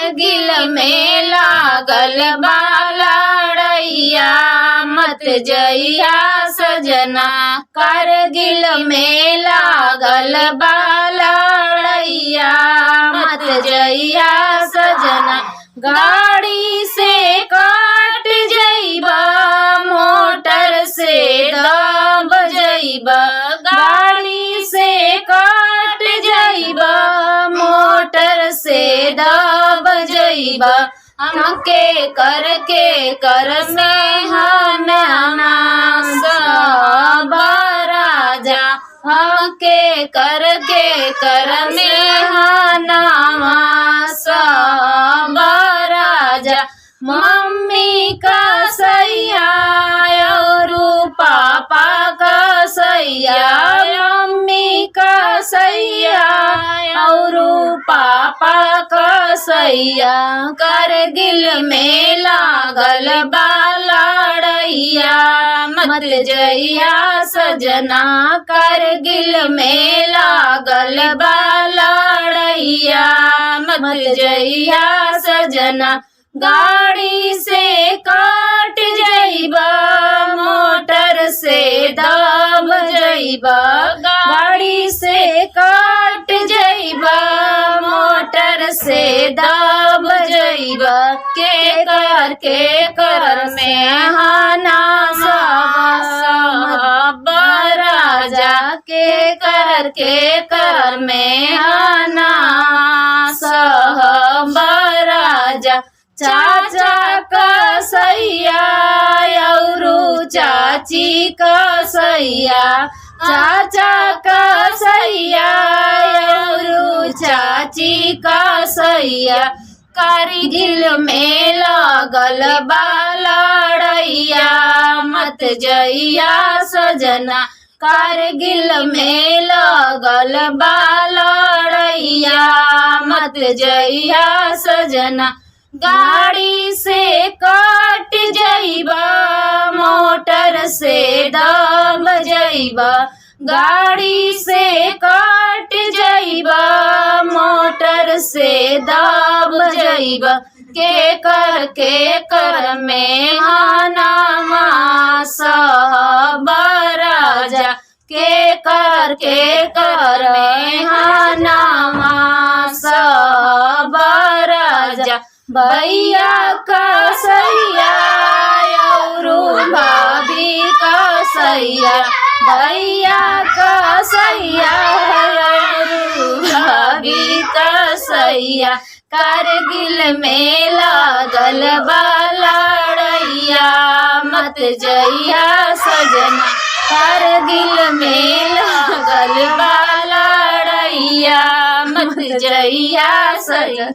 गिल में लागल बा लड़ैया मत जइया सजना। कारगिल में लागल बा लड़ैया मत जइया सजना। गाड़ी से काट जइबा मोटर से दब जइबा। गाड़ी से काट जइबा मोटर से दब जइबा। हमके कर में हनाना सब राजा। हमके कर में हनावा सब राजा। मम्मी का सैया और पापा का सैया। मम्मी का सैया और पापा का सैया। कारगिल में लागल बा लड़ैया मत जइया सजना। कारगिल में लागल बा लड़ैया मत जइया सजना। गाड़ी से काट जइबा मोटर से दब जइबा। गाड़ी से काट जइबा मोटर से दब जइबा। के कर में हाना सब राजा। के कर में हाना सब राजा। चाचा का सैया और चाची का सैया। चाचा का सैया और चाची का सैया। कारगिल में लागल बा लड़ैया मत जइया सजना। कारगिल में लागल बा लड़ैया मत जइया सजना। गाड़ी से काट जइबा मोटर से दब जइबा। गाड़ी से काट जइबा मोटर से दब जइबा। के कर में हानामा सब राजा। के कर में हानामा सब राजा। भैया का सैया और भाभी का सैया। भैया का सैया और भाभी का सैया। कारगिल में लागल बा लड़ैया मत जइया सजना। कारगिल में लागल बा लड़ैया मत जइया सजना।